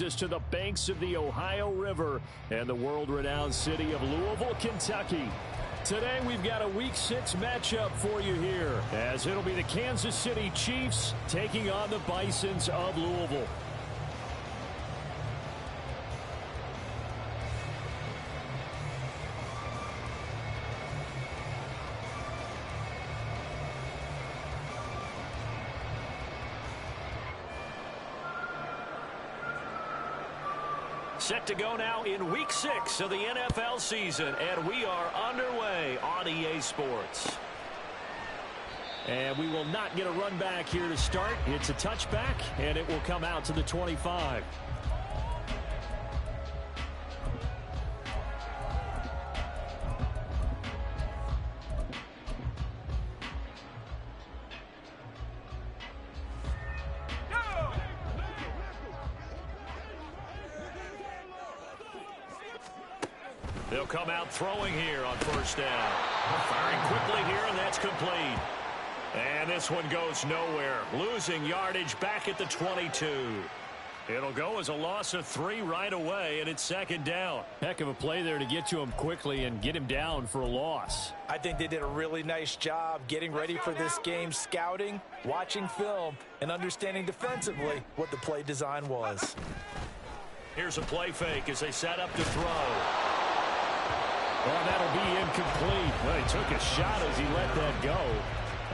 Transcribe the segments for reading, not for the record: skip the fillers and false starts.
Us to the banks of the Ohio River and the world-renowned city of Louisville, Kentucky. Today we've got a Week 6 matchup for you here, as it'll be the Kansas City Chiefs taking on the Bisons of Louisville. Set to go now in Week 6 of the NFL season, and we are underway on EA Sports. And we will not get a run back here to start. It's a touchback, and it will come out to the 25. They'll come out throwing here on first down. Firing quickly here, and that's complete. And this one goes nowhere. Losing yardage back at the 22. It'll go as a loss of 3 right away, and it's second down. Heck of a play there to get to him quickly and get him down for a loss. I think they did a really nice job getting ready for this game, scouting, watching film, and understanding defensively what the play design was. Here's a play fake as they set up to throw. Well, that'll be incomplete. Well, he took a shot as he let that go.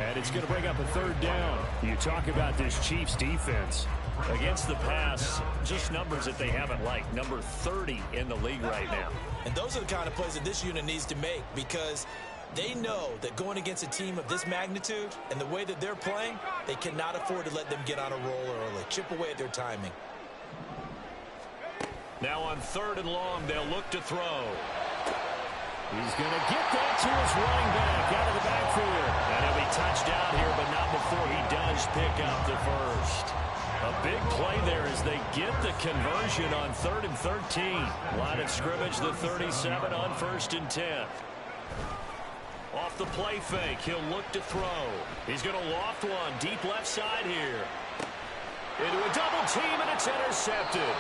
And it's going to bring up a third down. You talk about this Chiefs defense. Against the pass, just numbers that they haven't liked. Number 30 in the league right now. And those are the kind of plays that this unit needs to make, because they know that going against a team of this magnitude and the way that they're playing, they cannot afford to let them get on a roll early. Chip away at their timing. Now on 3rd and long, they'll look to throw. He's going to get that to his running back out of the backfield. And he'll be touched down here, but not before he does pick up the first. A big play there as they get the conversion on 3rd and 13. Line of scrimmage, the 37 on 1st and 10. Off the play fake, he'll look to throw. He's going to loft one deep left side here. Into a double team, and it's intercepted.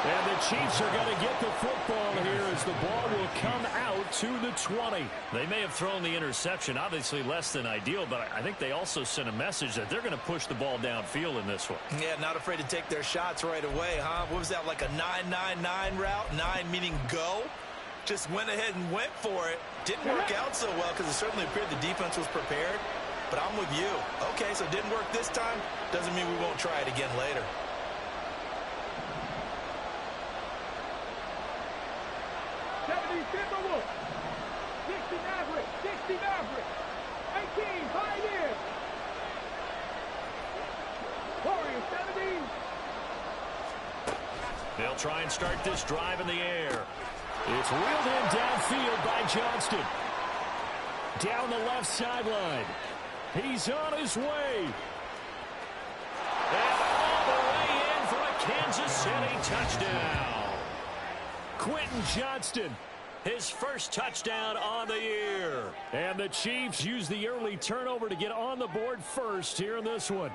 And the Chiefs are going to get the football here as the ball will come out to the 20. They may have thrown the interception, obviously less than ideal, but I think they also sent a message that they're going to push the ball downfield in this one. Yeah, not afraid to take their shots right away, huh? What was that, like a 9-9-9 route? 9 meaning go? Just went ahead and went for it. Didn't work out so well because it certainly appeared the defense was prepared. But I'm with you. Okay, so it didn't work this time. Doesn't mean we won't try it again later. They'll try and start this drive in the air. It's reeled in downfield by Johnston. Down the left sideline. He's on his way. And all the way in for a Kansas City touchdown. Quentin Johnston, his first touchdown on the year. And the Chiefs use the early turnover to get on the board first here in this one.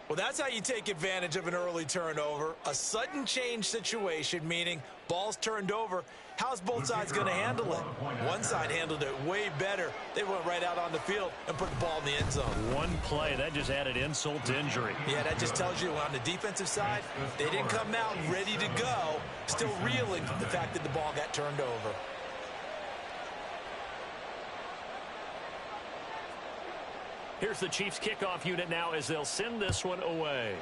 Well, that's how you take advantage of an early turnover. A sudden change situation, meaning ball's turned over. How's both sides going to handle it? One side handled it way better. They went right out on the field and put the ball in the end zone. One play, that just added insult to injury. Yeah, that just tells you on the defensive side, they didn't come out ready to go, still reeling from the fact that the ball got turned over. Here's the Chiefs kickoff unit now as they'll send this one away.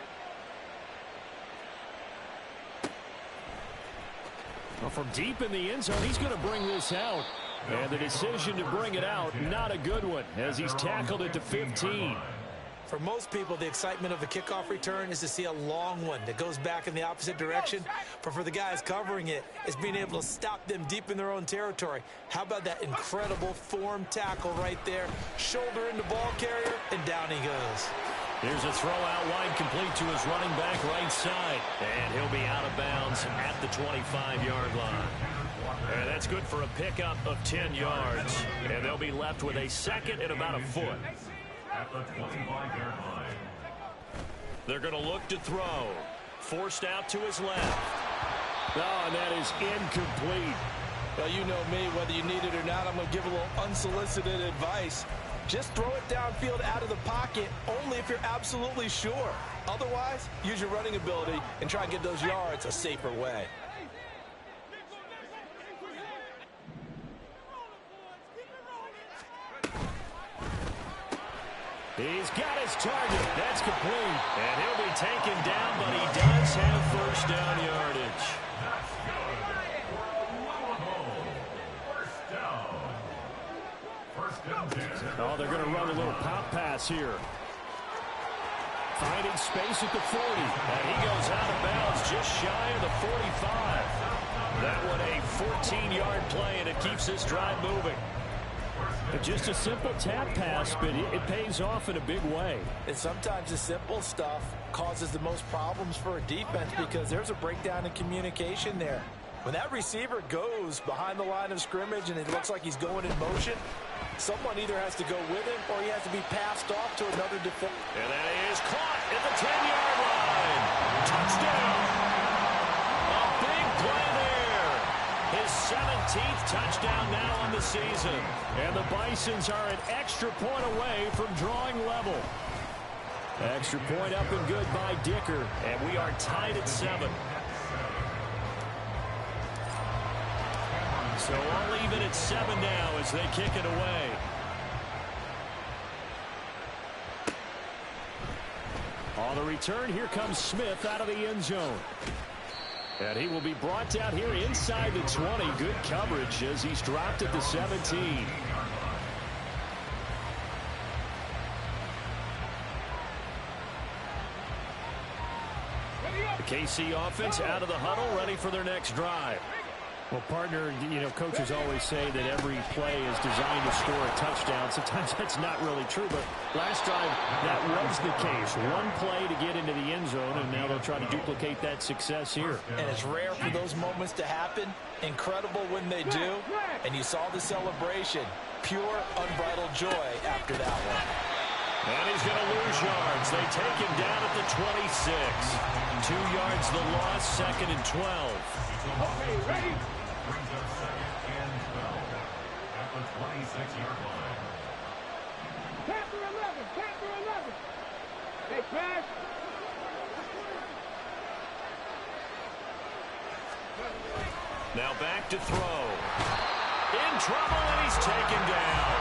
Well, from deep in the end zone, he's going to bring this out. And the decision to bring it out, not a good one, as he's tackled it to 15. For most people, the excitement of the kickoff return is to see a long one that goes back in the opposite direction. But for the guys covering it, it's being able to stop them deep in their own territory. How about that incredible form tackle right there? Shoulder in the ball carrier, and down he goes. Here's a throw out wide, complete to his running back right side. And he'll be out of bounds at the 25-yard line. And that's good for a pickup of 10 yards. And they'll be left with a second and about a foot. At the 25-yard line. They're going to look to throw. Forced out to his left. Oh, and that is incomplete. Well, you know me, whether you need it or not, I'm going to give a little unsolicited advice. Just throw it downfield out of the pocket only if you're absolutely sure. Otherwise, use your running ability and try and get those yards a safer way. He's got his target. That's complete. And he'll be taken down, but he does have first down yardage. Oh, they're going to run a little pop pass here. Finding space at the 40. And he goes out of bounds just shy of the 45. That one a 14-yard play, and it keeps this drive moving. Just a simple tap pass, but it pays off in a big way. And sometimes the simple stuff causes the most problems for a defense because there's a breakdown in communication there. When that receiver goes behind the line of scrimmage and it looks like he's going in motion, someone either has to go with him or he has to be passed off to another defender. And that is caught at the 10-yard line. Touchdown. A big play there. His 17th touchdown now on the season. And the Bisons are an extra point away from drawing level. Extra point up and good by Dicker. And we are tied at 7. So all even at 7 now as they kick it away. On the return, here comes Smith out of the end zone. And he will be brought down here inside the 20. Good coverage as he's dropped at the 17. The KC offense out of the huddle, ready for their next drive. Well, partner, you know, coaches always say that every play is designed to score a touchdown. Sometimes that's not really true, but last drive that was the case. One play to get into the end zone, and now they'll try to duplicate that success here. And it's rare for those moments to happen. Incredible when they do. And you saw the celebration. Pure, unbridled joy after that one. And he's going to lose yards. They take him down at the 26. 2 yards the loss, 2nd and 12. Okay, ready? Brings up 2nd and 12 at the 26-yard line. Panther 11, Panther 11. Hey, pass. Now back to throw. In trouble, and he's taken down.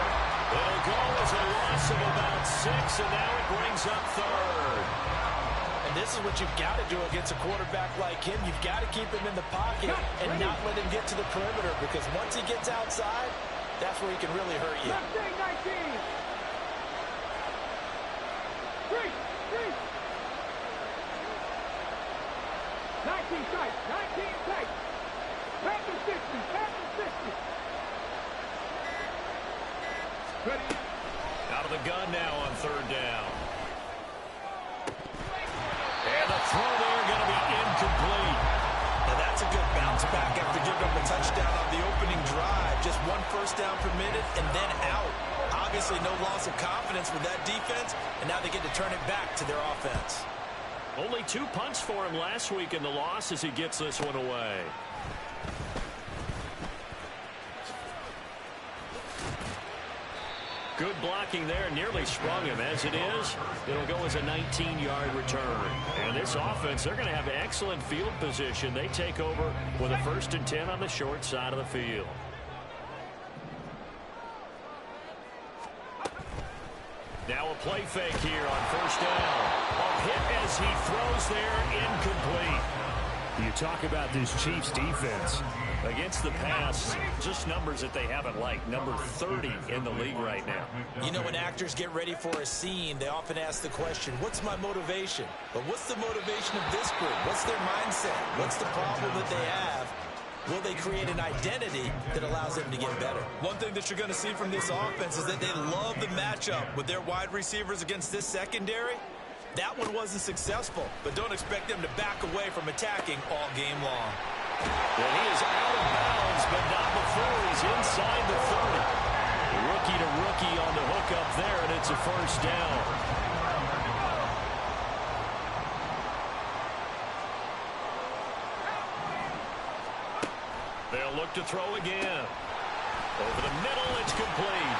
It'll go as a loss of about 6, and now it brings up 3rd. And this is what you've got to do against a quarterback like him. You've got to keep him in the pocket and not let him get to the perimeter, because once he gets outside, that's where he can really hurt you. 19. 3. 19 tight. 19 tight. Panther 60. Panther 60. Ready? Out of the gun now on 3rd down. And the throw there going to be incomplete. Now that's a good bounce back after giving up a touchdown on the opening drive. Just 1 first down per minute and then out. Obviously no loss of confidence with that defense, and now they get to turn it back to their offense. Only 2 punts for him last week in the loss as he gets this one away. Good blocking there, nearly sprung him. As it is, it'll go as a 19-yard return. And this offense, they're going to have excellent field position. They take over with a 1st and 10 on the short side of the field. Now a play fake here on 1st down. A hit as he throws there, incomplete. You talk about this Chiefs defense. Against the pass, just numbers that they haven't liked. Number 30 in the league right now. You know, when actors get ready for a scene, they often ask the question, what's my motivation? But what's the motivation of this group? What's their mindset? What's the problem that they have? Will they create an identity that allows them to get better? One thing that you're going to see from this offense is that they love the matchup with their wide receivers against this secondary. That one wasn't successful, but don't expect them to back away from attacking all game long. And he is out of bounds, but not before he's inside the 30. Rookie to rookie on the hook up there, and it's a 1st down. look to throw again. Over the middle, it's complete.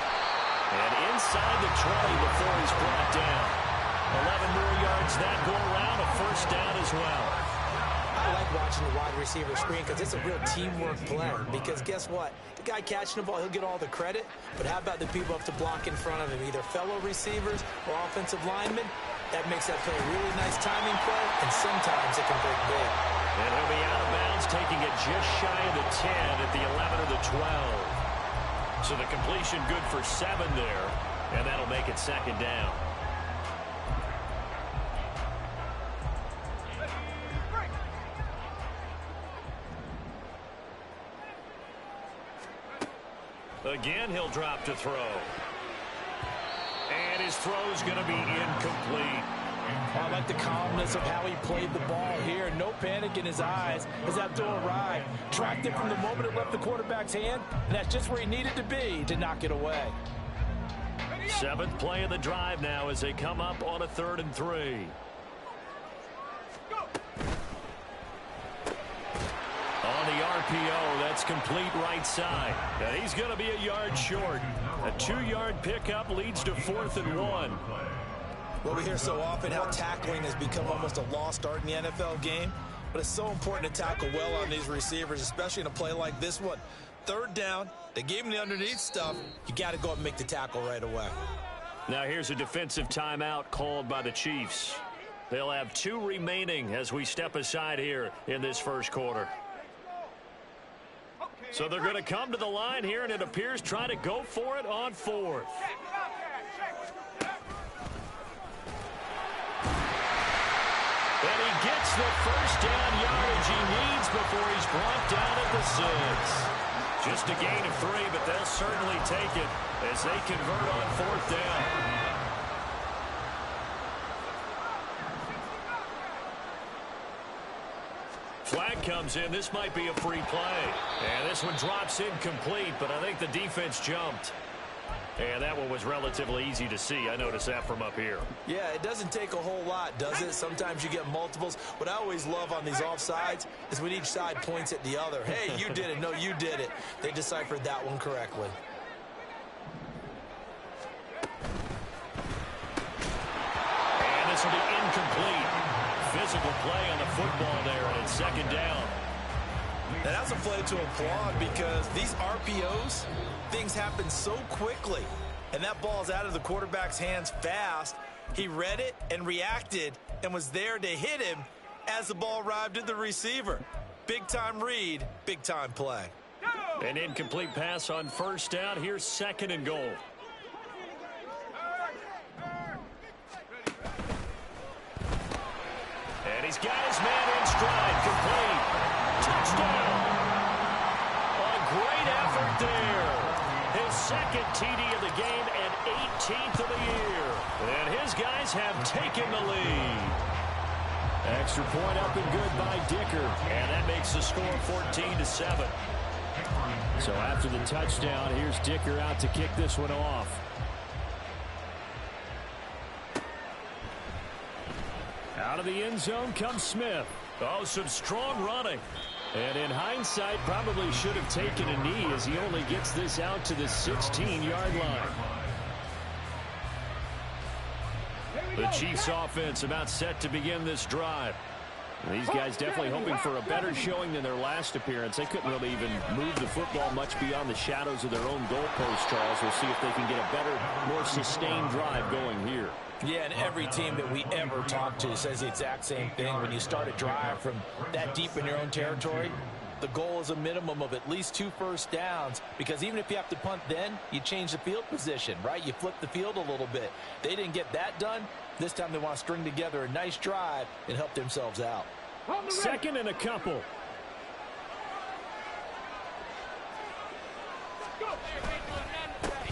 And inside the 20 before he's brought down. 11 more yards that go around, a first down as well. I like watching the wide receiver screen because it's a real teamwork play. Because guess what? The guy catching the ball, he'll get all the credit. But how about the people up to block in front of him, either fellow receivers or offensive linemen? That makes that play a really nice timing play, and sometimes it can break big. And he'll be out of bounds, taking it just shy of the 10 at the 11 or the 12. So the completion good for 7 there, and that'll make it second down. Again, he'll drop to throw. And his throw's going to be incomplete. I like the calmness of how he played the ball here. No panic in his eyes as that throw arrived. Tracked it from the moment it left the quarterback's hand, and that's just where he needed to be to knock it away. 7th play of the drive now as they come up on a 3rd and 3. On the RPO, that's complete right side. And he's going to be a yard short. A 2-yard pickup leads to 4th and 1. Well, we hear so often how tackling has become almost a lost art in the NFL game. But it's so important to tackle well on these receivers, especially in a play like this one. 3rd down, they gave him the underneath stuff. You got to go up and make the tackle right away. Now here's a defensive timeout called by the Chiefs. They'll have 2 remaining as we step aside here in this first quarter. So they're going to come to the line here, and it appears try to go for it on 4th. And he gets the first down yardage he needs before he's brought down at the 6. Just a gain of 3, but they'll certainly take it as they convert on 4th down. Flag comes in. This might be a free play. And this one drops incomplete, but I think the defense jumped. And that one was relatively easy to see. I noticed that from up here. Yeah, it doesn't take a whole lot, does it? Sometimes you get multiples. What I always love on these offsides is when each side points at the other. Hey, you did it. No, you did it. They deciphered that one correctly. And this will be incomplete. Physical play on the football there, and it's 2nd down. Now, that's a play to applaud because these RPOs, things happen so quickly. And that ball's out of the quarterback's hands fast. He read it and reacted and was there to hit him as the ball arrived at the receiver. Big-time read, big-time play. An incomplete pass on 1st down. Here's 2nd and goal. And he's got his man in stride, complete. Touchdown. A great effort there. His 2nd TD of the game and 18th of the year. And his guys have taken the lead. Extra point up and good by Dicker. And that makes the score 14-7. So after the touchdown, here's Dicker out to kick this one off. Out of the end zone comes Smith. Oh, some strong running. And in hindsight, probably should have taken a knee as he only gets this out to the 16-yard line. The Chiefs offense about set to begin this drive. These guys definitely hoping for a better showing than their last appearance. They couldn't really even move the football much beyond the shadows of their own goalpost, Charles. We'll see if they can get a better, more sustained drive going here. Yeah, and every team that we ever talk to says the exact same thing. When you start a drive from that deep in your own territory, the goal is a minimum of at least 2 first downs, because even if you have to punt then, you change the field position, right? You flip the field a little bit. They didn't get that done. This time they want to string together a nice drive and help themselves out. 2nd and a couple.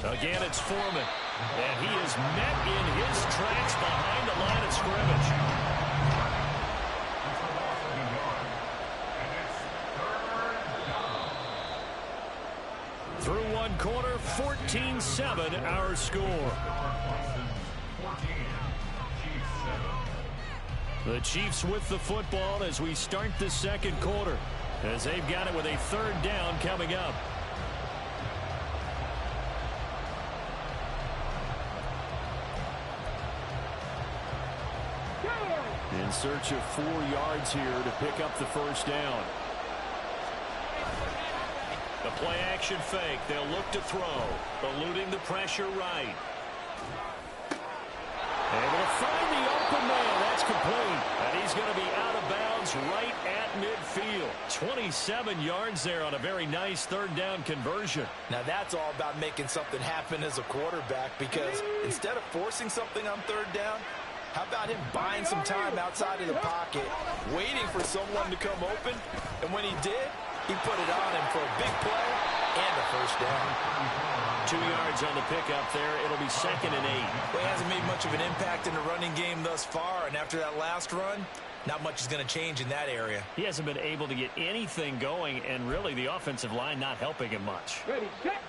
Again, it's Foreman. And he is met in his tracks behind the line of scrimmage. Through one quarter, 14-7 our score. The Chiefs with the football as we start the 2nd quarter. as they've got it with a third down coming up. In search of 4 yards here to pick up the first down. The play action fake. They'll look to throw. Eluding the pressure right. Able to find the open man. That's complete. And he's going to be out of bounds right at midfield. 27 yards there on a very nice third down conversion. Now that's all about making something happen as a quarterback, because instead of forcing something on third down, how about him buying some time outside of the pocket, waiting for someone to come open, and when he did, he put it on him for a big play and a first down. 2 yards on the pickup there. It'll be 2nd and 8. Well, he hasn't made much of an impact in the running game thus far, and after that last run, not much is going to change in that area. He hasn't been able to get anything going, and really the offensive line not helping him much.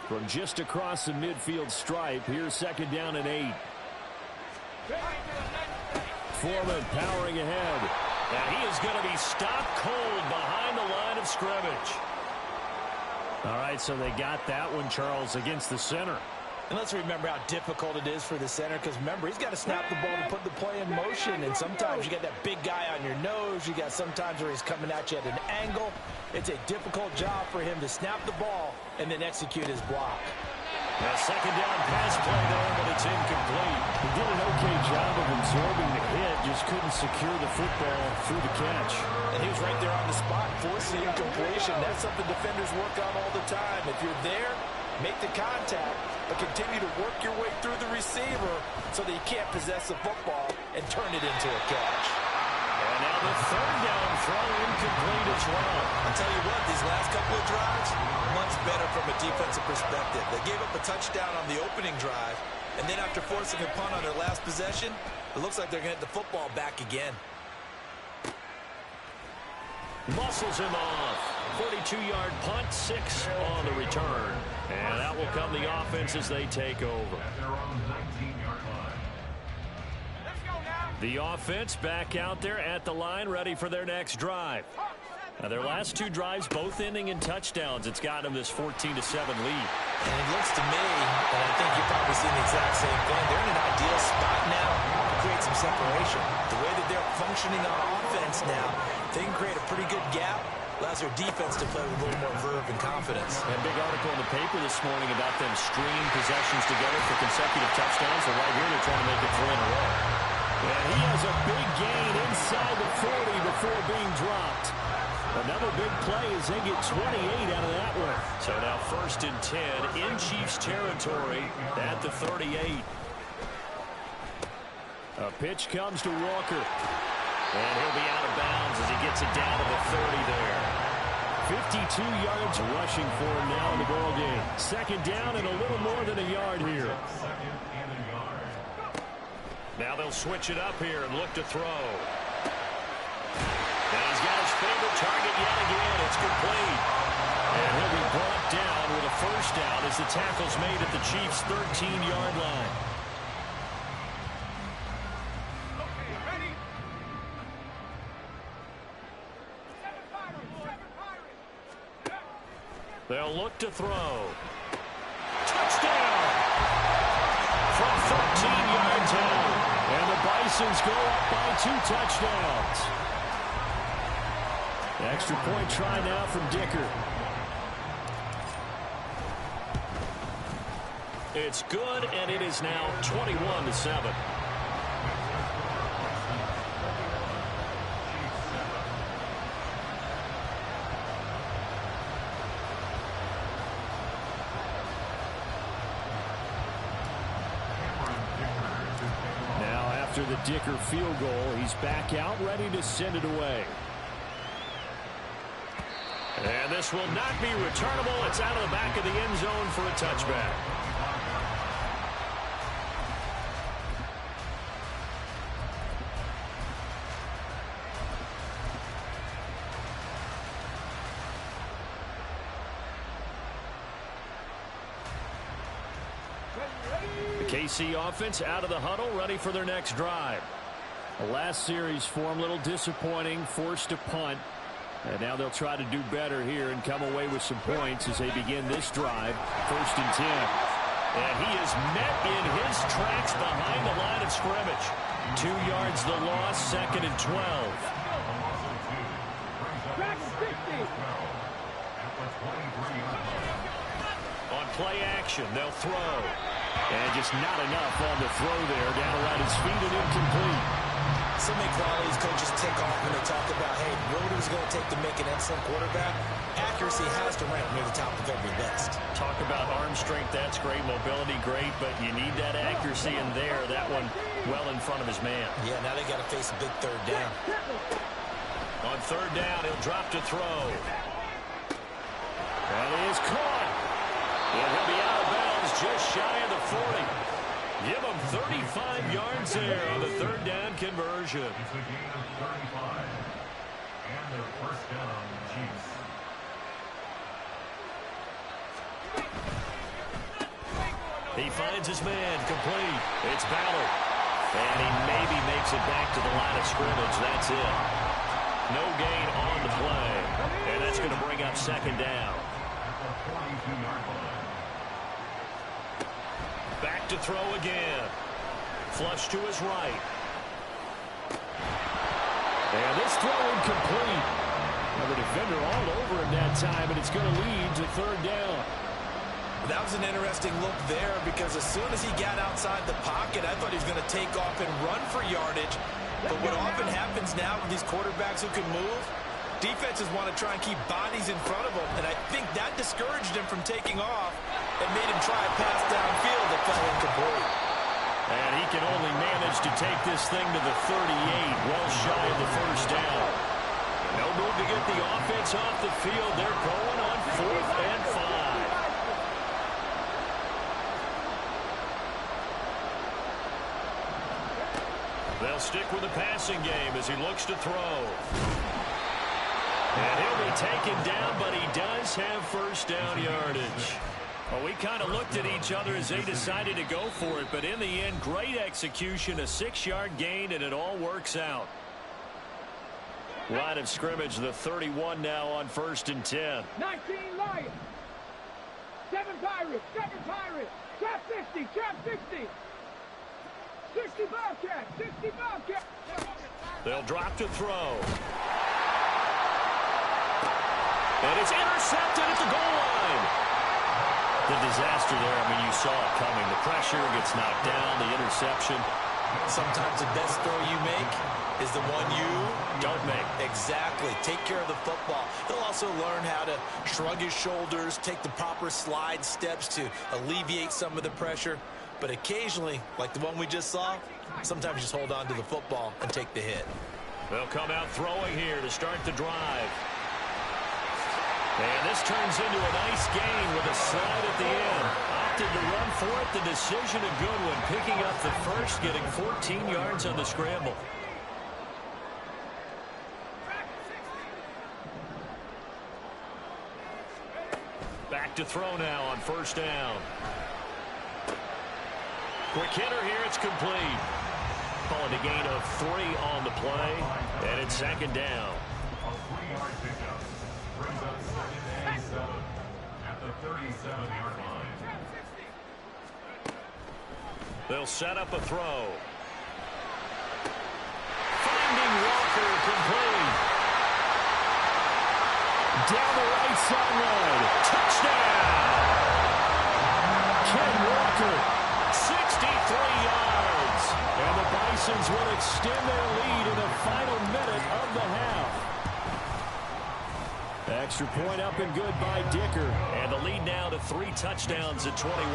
From just across the midfield stripe, here's 2nd down and 8. Foreman powering ahead. And he is going to be stopped cold behind the line of scrimmage. All right, so they got that one, Charles, against the center. And let's remember how difficult it is for the center, because remember, he's got to snap the ball to put the play in motion, and sometimes you got that big guy on your nose. You got sometimes where he's coming at you at an angle. It's a difficult job for him to snap the ball and then execute his block. A 2nd down pass play there, but it's incomplete. He did an okay job of absorbing the hit, just couldn't secure the football through the catch. And he was right there on the spot, forcing incompletion. That's something defenders work on all the time. If you're there, make the contact, but continue to work your way through the receiver so that you can't possess the football and turn it into a catch. And now the 3rd down throw incomplete as well. I'll tell you what, these last couple of drives, much better from a defensive perspective. They gave up a touchdown on the opening drive, and then after forcing a punt on their last possession, it looks like they're going to get the football back again. Muscles him off. 42-yard punt, 6 on the return. And that will come the offense as they take over. The offense back out there at the line, ready for their next drive. Now, their last 2 drives, both ending in touchdowns. It's got them this 14-7 lead. And it looks to me, and I think you're probably seeing the exact same thing, they're in an ideal spot now to create some separation. The way that they're functioning on offense now, they can create a pretty good gap. Allows their defense to play with a little more verve and confidence. A big article in the paper this morning about them stringing possessions together for consecutive touchdowns. So right here, they're trying to make it 3 in a row. And he has a big gain inside the 40 before being dropped. Another big play as they get 28 out of that one. So now 1st and 10 in Chiefs territory at the 38. A pitch comes to Walker. And he'll be out of bounds as he gets it down to the 30 there. 52 yards rushing for him now in the ball game. 2nd down and a little more than a yard here. Now they'll switch it up here and look to throw. And he's got his favorite target yet again. It's complete. And he'll be brought down with a first down as the tackle's made at the Chiefs' 13-yard line. They'll look to throw. Touchdown! From 13 yards out. And the Bisons go up by 2 touchdowns. Extra point try now from Dicker. It's good, and it is now 21-7. After the Dicker field goal, he's back out, ready to send it away. And this will not be returnable. It's out of the back of the end zone for a touchback. KC offense out of the huddle, ready for their next drive. The last series for him, a little disappointing, forced to punt. And now they'll try to do better here and come away with some points as they begin this drive. 1st and 10. And he is met in his tracks behind the line of scrimmage. 2 yards the loss, 2nd and 12. On play action, they'll throw. And just not enough on the throw there. Down around his feet and incomplete. So many qualities coaches take off when they talk about, hey, what is it going to take to make an excellent quarterback? Accuracy has to rank near the top of every list. Talk about arm strength, that's great. Mobility, great. But you need that accuracy in there. That one well in front of his man. Yeah, now they got to face a big 3rd down. On 3rd down, he'll drop to throw. And he is caught. And he'll be out of bounds just shy of the 40. Give him 35 yards there on the 3rd down conversion. It's a gain of 35. And their 1st down, Chiefs. He finds his man, complete. It's Ballard. And he maybe makes it back to the line of scrimmage. That's it. No gain on the play. And that's going to bring up 2nd down. At the 42-yard line. Back to throw again. Flush to his right. And this throw incomplete. Now the defender all over him that time, and it's going to lead to 3rd down. That was an interesting look there because as soon as he got outside the pocket, I thought he was going to take off and run for yardage. But what often happens now with these quarterbacks who can move, defenses want to try and keep bodies in front of them, and I think that discouraged him from taking off and made him try a pass downfield that fell incomplete. And he can only manage to take this thing to the 38, well shy of the 1st down. No move to get the offense off the field. They're going on 4th and 5. They'll stick with the passing game as he looks to throw. And he'll be taken down, but he does have 1st down yardage. Well, we kind of looked at each other as they decided to go for it, but in the end, great execution, a 6-yard gain, and it all works out. Line of scrimmage, the 31 now on 1st and 10. 19 Lions. 7 Pirates. 7 Pirates. Trap 50. Trap 60. 60 Bobcats. 60 Bobcats. They'll drop to throw. And it's intercepted at the goal line. The disaster there, I mean, you saw it coming. The pressure gets knocked down, the interception. Sometimes the best throw you make is the one you don't make. Exactly. Take care of the football. He'll also learn how to shrug his shoulders, take the proper slide steps to alleviate some of the pressure. But occasionally, like the one we just saw, sometimes you just hold on to the football and take the hit. They'll come out throwing here to start the drive. And this turns into a nice gain with a slide at the end. Opted to run for it. The decision a good one. Picking up the 1st, getting 14 yards on the scramble. Back to throw now on 1st down. Quick hitter here. It's complete. Calling a gain of 3 on the play. And it's 2nd down. A 3-yard pickup. Brings up 2nd and 7 at the 37-yard line. They'll set up a throw. Finding Walker, complete. Down the right sideline. Touchdown! Ken Walker. 63 yards. And the Bisons will extend their lead in the final minute of the half. Extra point up and good by Dicker. And the lead now to 3 touchdowns at 21.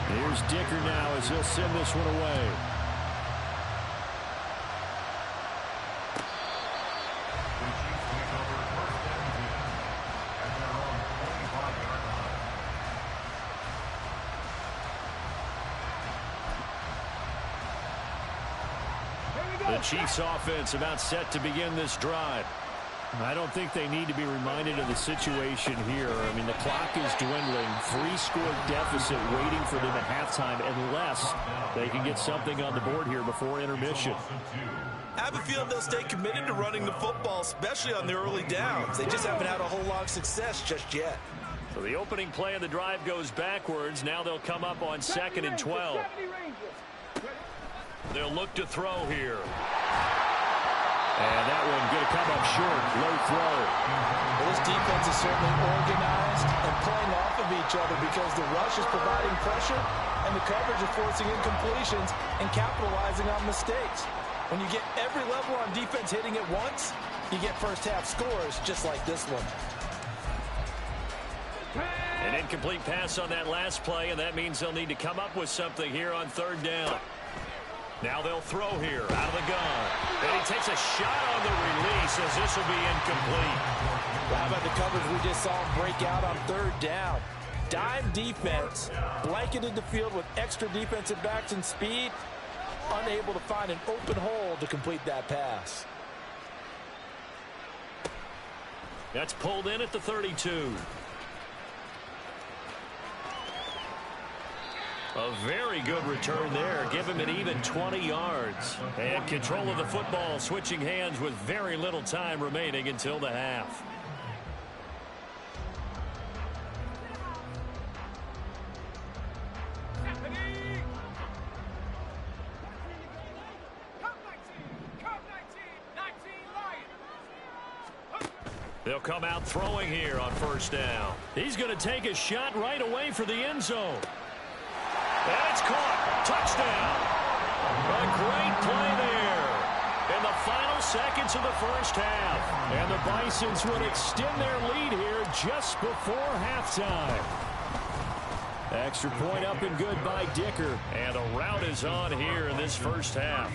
Here's Dicker now as he'll send this one away. The Chiefs offense about set to begin this drive. I don't think they need to be reminded of the situation here. I mean, the clock is dwindling. 3-score deficit waiting for them at halftime unless they can get something on the board here before intermission. I have a feeling they'll stay committed to running the football, especially on the early downs. They just haven't had a whole lot of success just yet. So the opening play of the drive goes backwards. Now they'll come up on 2nd and 12. They'll look to throw here. And that one going to come up short. Low throw. Well, this defense is certainly organized and playing off of each other because the rush is providing pressure and the coverage is forcing incompletions and capitalizing on mistakes. When you get every level on defense hitting it once, you get first-half scores just like this one. An incomplete pass on that last play, and that means they'll need to come up with something here on 3rd down. Now they'll throw here out of the gun. And he takes a shot on the release as this will be incomplete. How about the coverage we just saw him break out on 3rd down? Dime defense, blanketed the field with extra defensive backs and speed, unable to find an open hole to complete that pass. That's pulled in at the 32. A very good return there. Give him an even 20 yards. And control of the football, switching hands with very little time remaining until the half. They'll come out throwing here on 1st down. He's going to take a shot right away for the end zone. And it's caught. Touchdown. A great play there in the final seconds of the 1st half. And the Bisons would extend their lead here just before halftime. Extra point up and good by Dicker. And the rout is on here in this 1st half.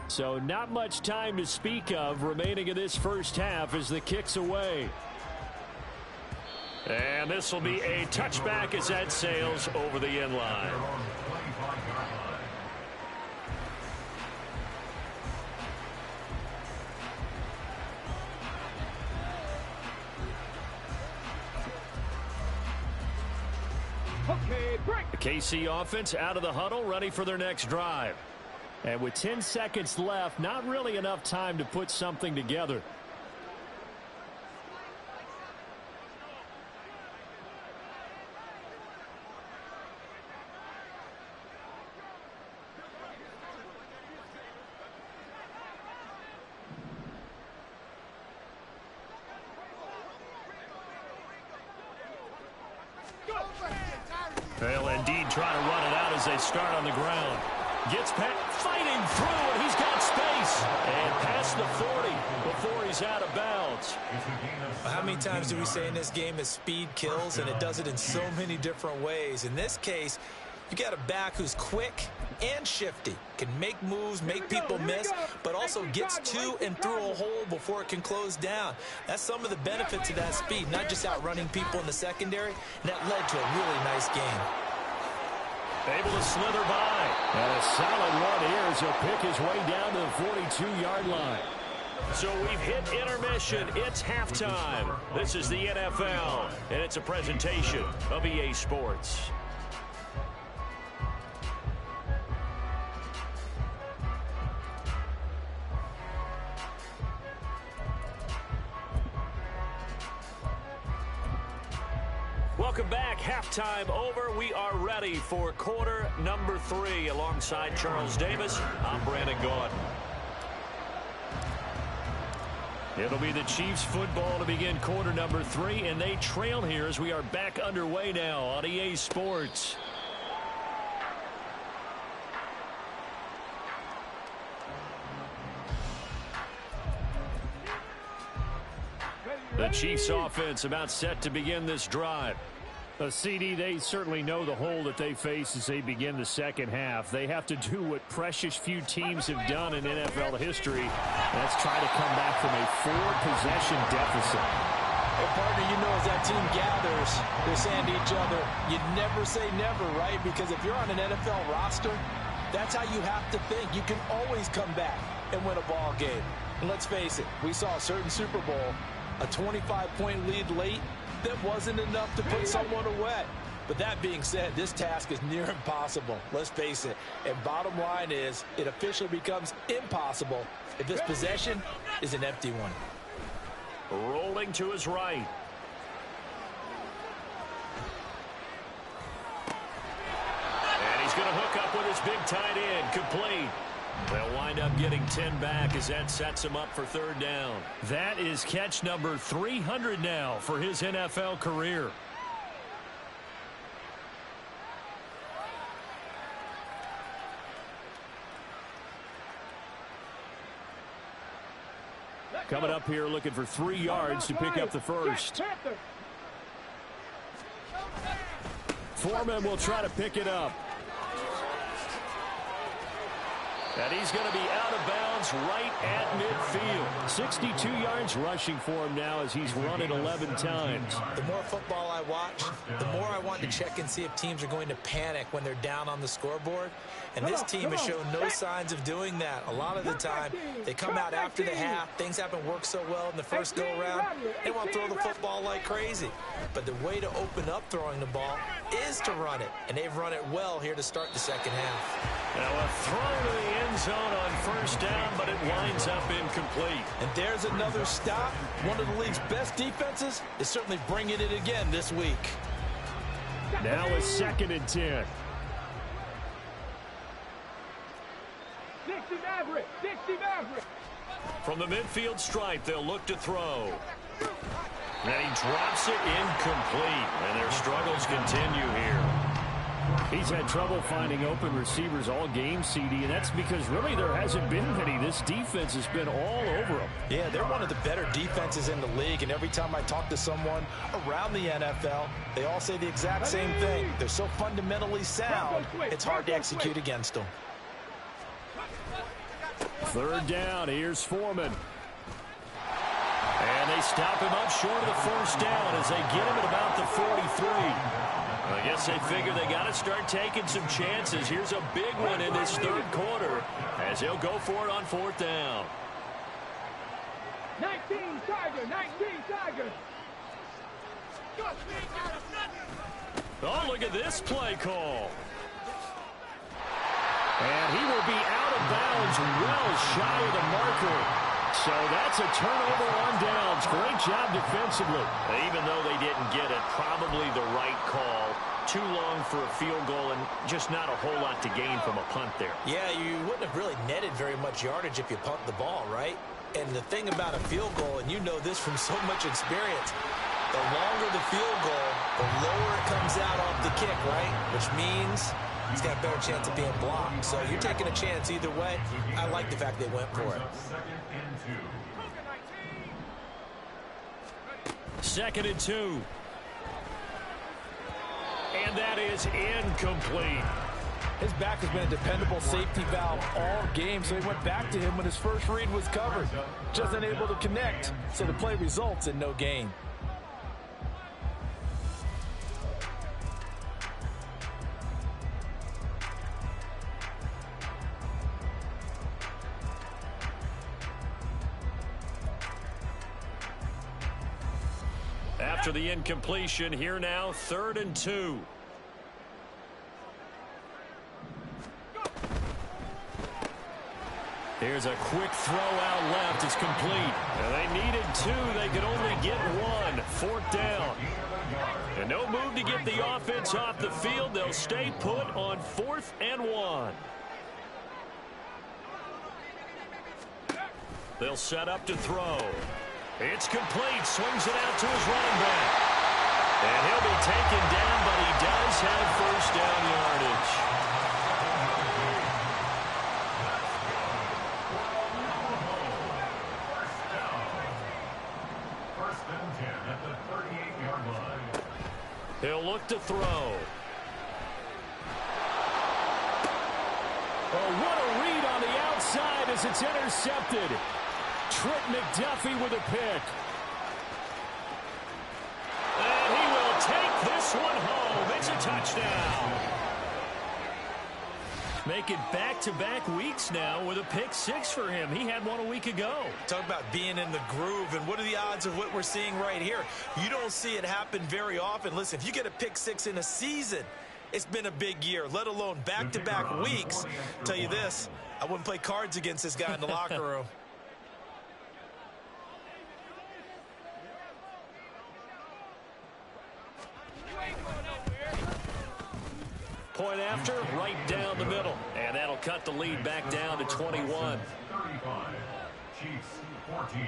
So not much time to speak of remaining in this 1st half as the kick's away. And this will be a touchback as that sails over the end line. The KC offense out of the huddle, ready for their next drive. And with 10 seconds left, not really enough time to put something together. They'll indeed try to run it out as they start on the ground. Gets past, fighting through, and he's got space. And past the 40 before he's out of bounds. How many times do we say in this game that speed kills, and it does it in so many different ways? In this case, you got a back who's quick and shifty, can make moves, make people miss, but also gets to and through a hole before it can close down. That's some of the benefits of that speed, not just outrunning people in the secondary, and that led to a really nice game. Able to slither by. And a solid run here as he'll pick his way down to the 42-yard line. So we've hit intermission. It's halftime. This is the NFL, and it's a presentation of EA Sports. Welcome back. Halftime over. We are ready for quarter number 3. Alongside Charles Davis, I'm Brandon Gaudin. It'll be the Chiefs football to begin quarter number 3, and they trail here as we are back underway now on EA Sports. The Chiefs offense about set to begin this drive. CD, they certainly know the hole that they face as they begin the second half. They have to do what precious few teams have done in NFL history. That's try to come back from a 4-possession deficit. Hey, partner, you know as that team gathers, they're saying to each other, you never say never, right? Because if you're on an NFL roster, that's how you have to think. You can always come back and win a ball game. And let's face it, we saw a certain Super Bowl, a 25-point lead late, that wasn't enough to put someone away. But that being said, this task is near impossible. Let's face it. And bottom line is, it officially becomes impossible if this possession is an empty one. Rolling to his right. And he's going to hook up with his big tight end. Complete. They'll wind up getting 10 back as that sets him up for third down. That is catch number 300 now for his NFL career. Coming up here looking for 3 yards to pick up the first. Foreman will try to pick it up. And he's going to be out of bounds right at midfield. 62 yards rushing for him now as he's run it 11 times. The more football I watch, the more I want to check and see if teams are going to panic when they're down on the scoreboard. And this team has shown no signs of doing that. A lot of the time, they come out after the half. Things haven't worked so well in the first go-around. They want to throw the football like crazy. But the way to open up throwing the ball is to run it. And they've run it well here to start the second half. Now a throw to the end zone on first down, but it winds up incomplete. And there's another stop. One of the league's best defenses is certainly bringing it again this week. Now a 2nd and 10. 60 Maverick, 60 Maverick. From the midfield stripe, they'll look to throw. And he drops it incomplete. And their struggles continue here. He's had trouble finding open receivers all game, CD, and that's because really there hasn't been many. This defense has been all over them. Yeah, they're one of the better defenses in the league, and every time I talk to someone around the NFL, they all say the exact same thing. They're so fundamentally sound, it's hard to execute against them. Third down, here's Foreman. And they stop him up short of the first down as they get him at about the 43. I guess they figure they got to start taking some chances. Here's a big one in this third quarter as he'll go for it on fourth down. 19 Tiger, 19 Tiger. Oh, look at this play call. And he will be out of bounds well shy of the marker. So that's a turnover on downs. Great job defensively. Even though they didn't get it, probably the right call. Too long for a field goal and just not a whole lot to gain from a punt there. Yeah, you wouldn't have really netted very much yardage if you punt the ball, right? And the thing about a field goal, and you know this from so much experience, the longer the field goal, the lower it comes out off the kick, right? Which means he's got a better chance of being blocked. So you're taking a chance either way. I like the fact they went for it. 2nd and 2. And that is incomplete. His back has been a dependable safety valve all game, so he went back to him when his first read was covered. Just unable to connect, so the play results in no gain. After the incompletion, here now, 3rd and 2. Here's a quick throw out left. It's complete. And they needed 2. They could only get 1. 4th down. And no move to get the offense off the field. They'll stay put on 4th and 1. They'll set up to throw. It's complete. Swings it out to his running back. And he'll be taken down, but he does have first down yardage. He'll look to throw. Oh, what a read on the outside as it's intercepted. Trent McDuffie with a pick. And he will take this one home. It's a touchdown. Make it back-to-back weeks now with a pick six for him. He had one a week ago. Talk about being in the groove, and what are the odds of what we're seeing right here? You don't see it happen very often. Listen, if you get a pick six in a season, it's been a big year, let alone back-to-back weeks. Tell you this, I wouldn't play cards against this guy in the locker room. Point after, right down the middle. And that'll cut the lead back down to 21. 35. Chiefs 14.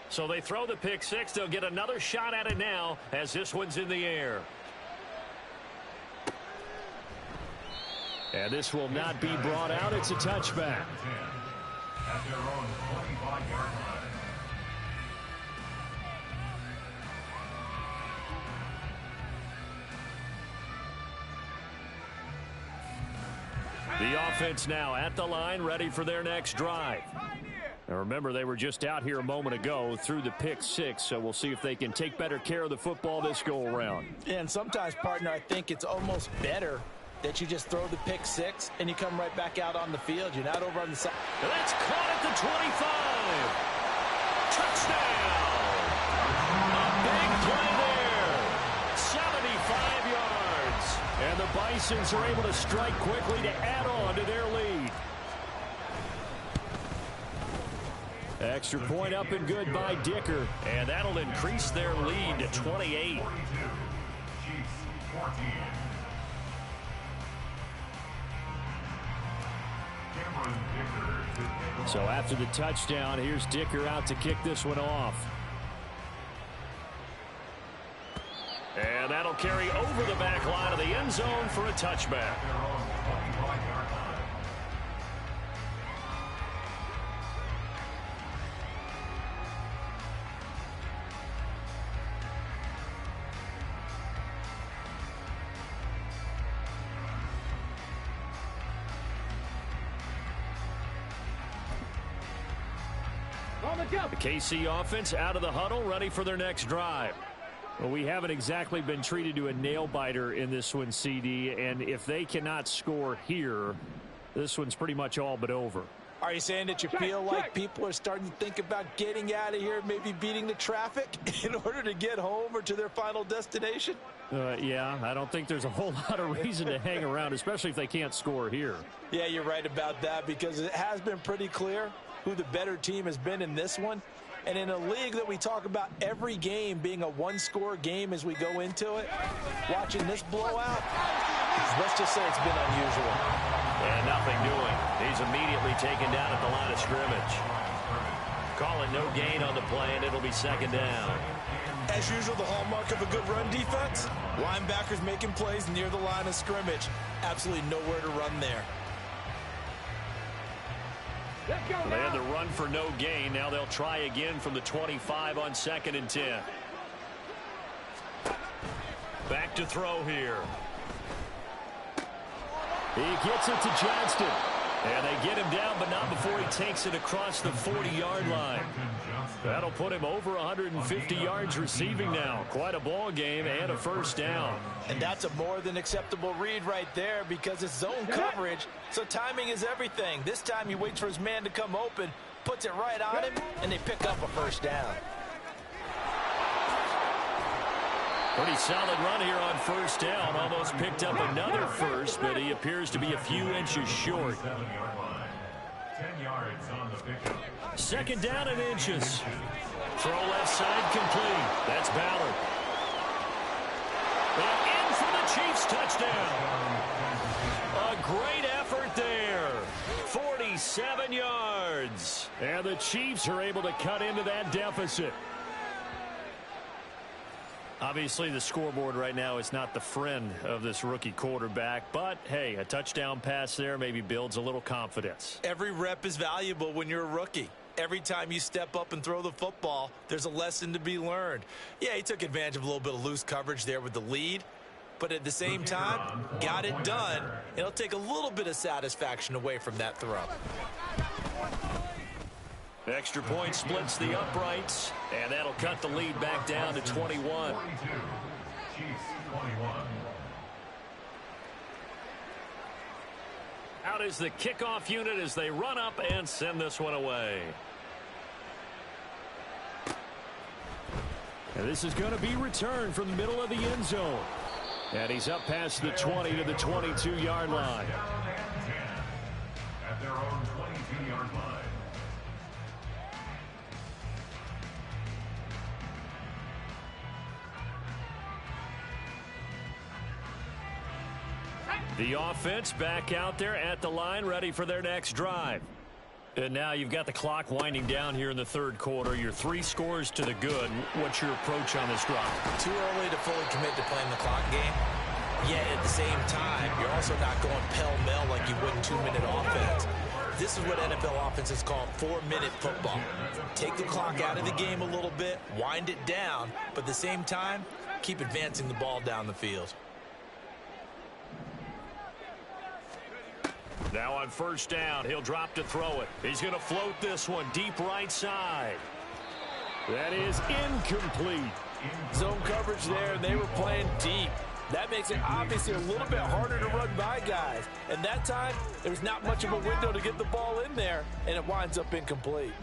So they throw the pick six. They'll get another shot at it now as this one's in the air. And this will not be brought out. It's a touchback. At their own 25-yard line. The offense now at the line, ready for their next drive. Now remember, they were just out here a moment ago through the pick six, so we'll see if they can take better care of the football this go-around. And sometimes, partner, I think it's almost better that you just throw the pick six and you come right back out on the field. You're not over on the side. That's caught at the 25. Touchdown. A big play there. 75 yards. And the Bisons are able to strike quickly to add on to their lead. Extra point up and good by Dicker. And that'll increase their lead to 28. 42. Chiefs 14. So after the touchdown, here's Dicker out to kick this one off. And that'll carry over the back line of the end zone for a touchback. The KC offense out of the huddle, ready for their next drive. Well, we haven't exactly been treated to a nail-biter in this one, CD, and if they cannot score here, this one's pretty much all but over. Are you saying that you feel like people are starting to think about getting out of here, maybe beating the traffic in order to get home or to their final destination? Yeah, I don't think there's a whole lot of reason to hang around, especially if they can't score here. Yeah, you're right about that, because it has been pretty clear who the better team has been in this one. And in a league that we talk about every game being a one-score game as we go into it, watching this blowout, let's just say it's been unusual. And nothing doing. He's immediately taken down at the line of scrimmage. Calling no gain on the play, and it'll be second down. As usual, the hallmark of a good run defense, linebackers making plays near the line of scrimmage. Absolutely nowhere to run there. They had to run for no gain. Now they'll try again from the 25 on 2nd and 10. Back to throw here. He gets it to Johnston. And they get him down, but not before he takes it across the 40-yard line. That'll put him over 150 yards receiving now. Quite a ball game and a first down. And that's a more than acceptable read right there, because it's zone coverage, so timing is everything. This time he waits for his man to come open, puts it right on him, and they pick up a first down. Pretty solid run here on first down. Almost picked up another first, but he appears to be a few inches short. 7-yard line. 10 yards on the pickup. Second down and inches. Throw left side complete. That's Ballard. And in for the Chiefs touchdown. A great effort there. 47 yards. And the Chiefs are able to cut into that deficit. Obviously, the scoreboard right now is not the friend of this rookie quarterback, but, hey, a touchdown pass there maybe builds a little confidence. Every rep is valuable when you're a rookie. Every time you step up and throw the football, there's a lesson to be learned. Yeah, he took advantage of a little bit of loose coverage there with the lead, but at the same time, got it done. It'll take a little bit of satisfaction away from that throw. Extra point splits the uprights, and that'll cut the lead back down to 21. 42. Chiefs 21. Out is the kickoff unit as they run up and send this one away. And this is going to be returned from the middle of the end zone. And he's up past the 20 to the 22-yard line. Down and 10 at their own 22-yard line. The offense back out there at the line, ready for their next drive. And now you've got the clock winding down here in the third quarter. Your 3 scores to the good. What's your approach on this drive? Too early to fully commit to playing the clock game. Yet at the same time, you're also not going pell-mell like you would in 2-minute offense. This is what NFL offenses call 4-minute football. Take the clock out of the game a little bit, wind it down, but at the same time, keep advancing the ball down the field. Now on first down, he'll drop to throw it. He's going to float this one deep right side. That is incomplete. Zone coverage there, and they were playing deep. That makes it obviously a little bit harder to run by guys. And that time, there was not much of a window to get the ball in there, and it winds up incomplete.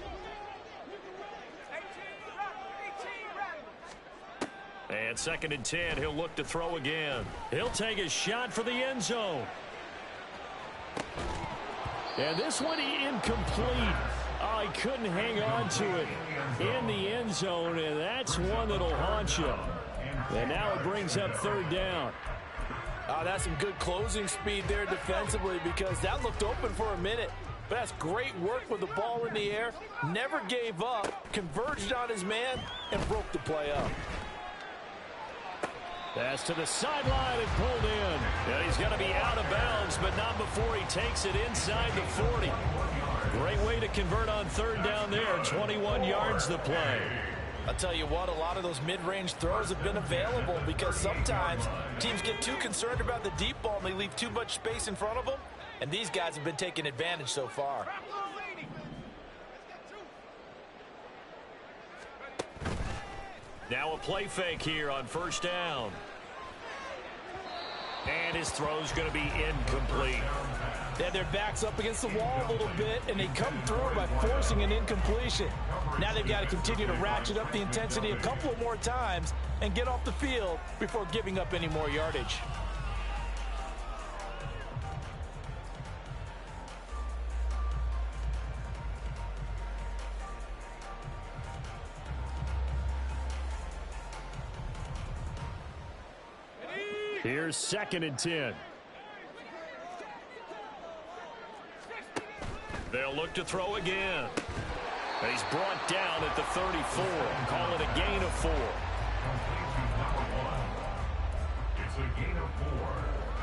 And 2nd and 10, he'll look to throw again. He'll take a shot for the end zone. And this one incomplete. Oh, he couldn't hang on to it in the end zone, and that's one that'll haunt you. And now it brings up 3rd down. Oh, that's some good closing speed there defensively because that looked open for a minute. But that's great work with the ball in the air. Never gave up, converged on his man, and broke the play up. Pass to the sideline and pulled in. And he's going to be out of bounds, but not before he takes it inside the 40. Great way to convert on 3rd down there. 21 yards the play. I'll tell you what, a lot of those mid-range throws have been available because sometimes teams get too concerned about the deep ball and they leave too much space in front of them. And these guys have been taking advantage so far. Now a play fake here on first down. And his throw's going to be incomplete. They had their backs up against the wall a little bit, and they come through by forcing an incompletion. Now they've got to continue to ratchet up the intensity a couple of more times and get off the field before giving up any more yardage. Here's 2nd and 10. They'll look to throw again. And he's brought down at the 34. Call it a gain of 4. It's a gain of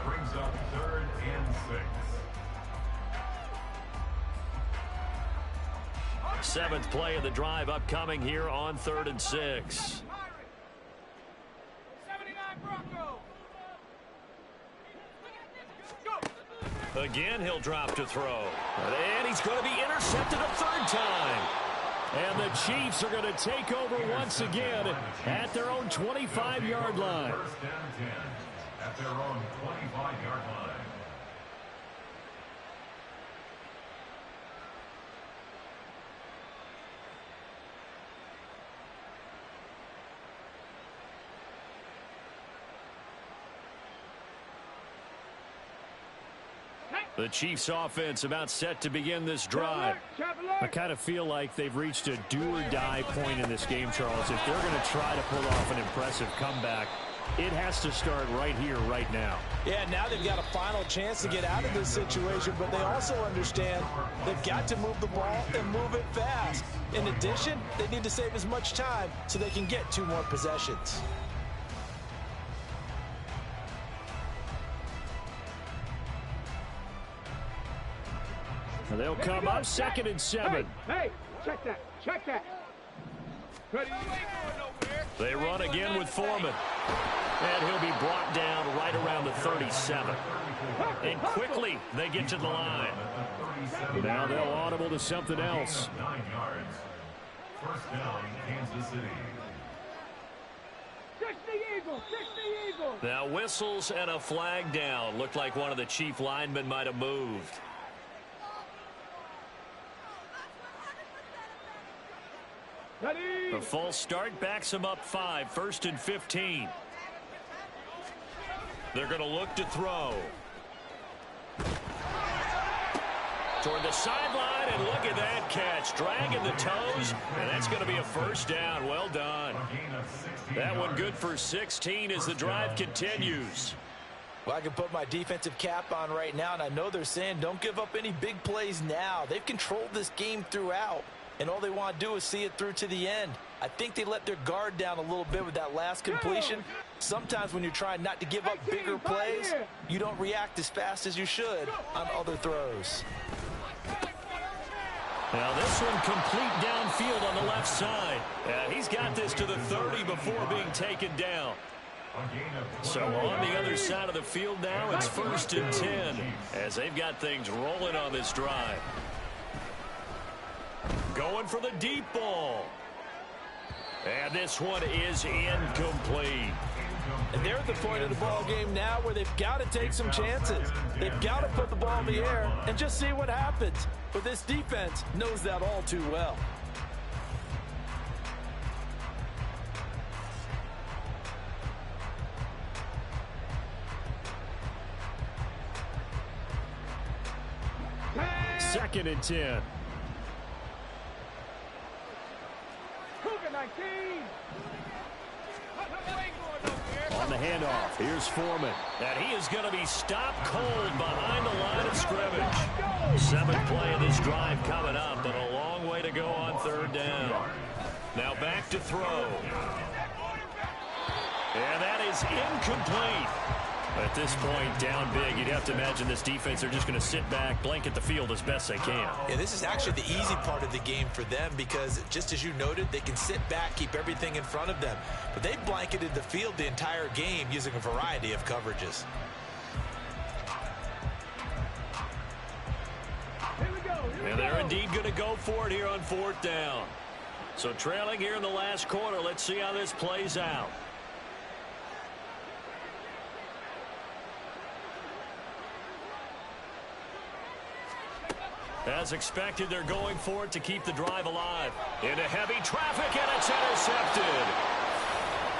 4. Brings up 3rd and 6. 7th play of the drive upcoming here on 3rd and 6. Again, he'll drop to throw. And he's going to be intercepted a 3rd time. And the Chiefs are going to take over once again at their own 25-yard line. 1st and 10 at their own 25-yard line. The Chiefs offense about set to begin this drive. I kind of feel like they've reached a do-or-die point in this game, Charles. If they're going to try to pull off an impressive comeback, it has to start right here, right now. Yeah, now they've got a final chance to get out of this situation, but they also understand they've got to move the ball and move it fast. In addition, they need to save as much time so they can get 2 more possessions. And they'll come up 2nd and 7. Hey, check that. Check that. Ready? They run again with Foreman. And he'll be brought down right around the 37. And quickly they get to the line. Now they'll audible to something else. 9 yards. First down, Kansas City. 60 Eagles, 60 Eagles. Now whistles and a flag down. Looked like one of the chief linemen might have moved. Ready? The false start backs him up 5. 1st and 15. They're going to look to throw. Toward the sideline, and look at that catch. Dragging the toes, and that's going to be a first down. Well done. That one good for 16 as the drive continues. Well, I can put my defensive cap on right now, and I know they're saying don't give up any big plays now. They've controlled this game throughout, and all they want to do is see it through to the end. I think they let their guard down a little bit with that last completion. Sometimes when you're trying not to give up bigger plays, you don't react as fast as you should on other throws. Now this one complete downfield on the left side. He's got this to the 30 before being taken down. So on the other side of the field now, it's 1st and 10 as they've got things rolling on this drive. Going for the deep ball. And this one is incomplete. And they're at the point of the ball game now where they've got to take some chances. They've got to put the ball in the air and just see what happens. But this defense knows that all too well. Second and 10. Cougar 19. On the handoff, here's Foreman. And he is going to be stopped cold behind the line of scrimmage. 7th play of this drive coming up, but a long way to go on 3rd down. Now back to throw. And that is incomplete. At this point, down big, you'd have to imagine this defense are just going to sit back, blanket the field as best they can. Yeah, this is actually the easy part of the game for them because, just as you noted, they can sit back, keep everything in front of them. But they blanketed the field the entire game using a variety of coverages. And they're indeed going to go for it here on 4th down. So trailing here in the last quarter, let's see how this plays out. As expected, they're going for it to keep the drive alive. Into heavy traffic, and it's intercepted.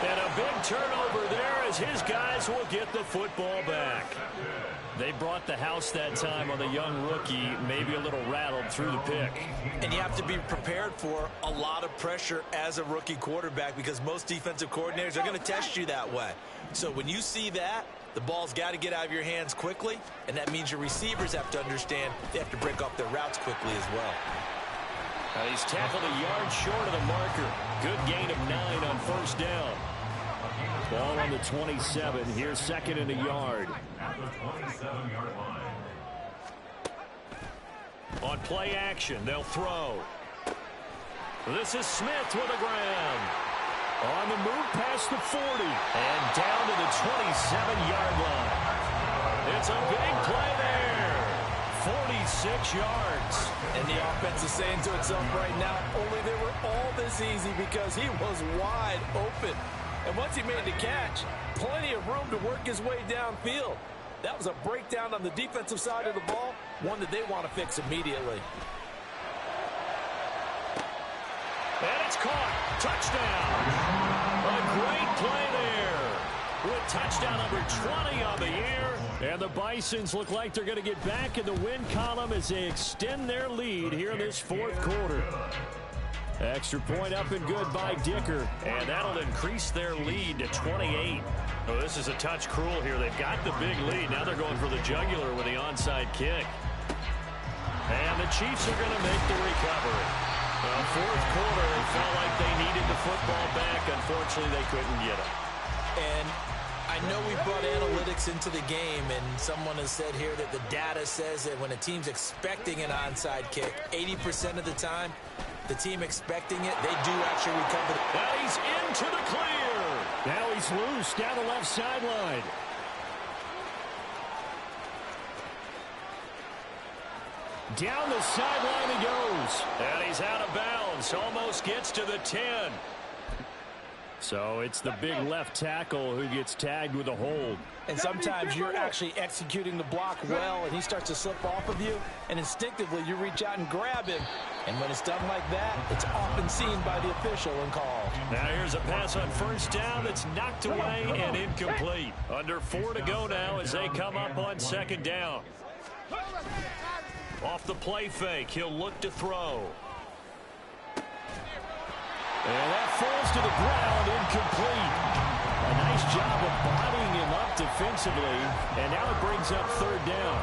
And a big turnover there as his guys will get the football back. They brought the house that time on the young rookie, maybe a little rattled through the pick. And you have to be prepared for a lot of pressure as a rookie quarterback because most defensive coordinators are going to test you that way. So when you see that, the ball's got to get out of your hands quickly, and that means your receivers have to understand they have to break off their routes quickly as well. He's tackled a yard short of the marker. Good gain of 9 on 1st down. Ball on the 27. Here's 2nd and a yard. At the 27-yard line. On play action, they'll throw. This is Smith with the ground. On the move past the 40 and down to the 27-yard line. It's a big play there. 46 yards. And the offense is saying to itself right now, only they were all this easy because he was wide open. And once he made the catch, plenty of room to work his way downfield. That was a breakdown on the defensive side of the ball, one that they want to fix immediately. And it's caught. Touchdown. A great play there. With touchdown number 20 on the year. And the Bisons look like they're going to get back in the win column as they extend their lead here in this 4th quarter. Extra point up and good by Dicker. And that'll increase their lead to 28. Oh, this is a touch cruel here. They've got the big lead. Now they're going for the jugular with the onside kick. And the Chiefs are going to make the recovery. 4th quarter, it felt like they needed the football back. Unfortunately, they couldn't get it. And I know we brought analytics into the game, and someone has said here that the data says that when a team's expecting an onside kick, 80% of the time, the team expecting it, they do actually recover. Now he's into the clear. Now he's loose down the left sideline. Down the sideline he goes. And he's out of bounds. Almost gets to the 10. So it's the big left tackle who gets tagged with a hold. And sometimes you're actually executing the block well, and he starts to slip off of you, and instinctively you reach out and grab him. And when it's done like that, it's often seen by the official and called. Now here's a pass on first down that's knocked away and incomplete. Under 4 to go now as they come up on second down. Off the play fake, he'll look to throw. And that falls to the ground, incomplete. A nice job of bodying him up defensively, and now it brings up third down.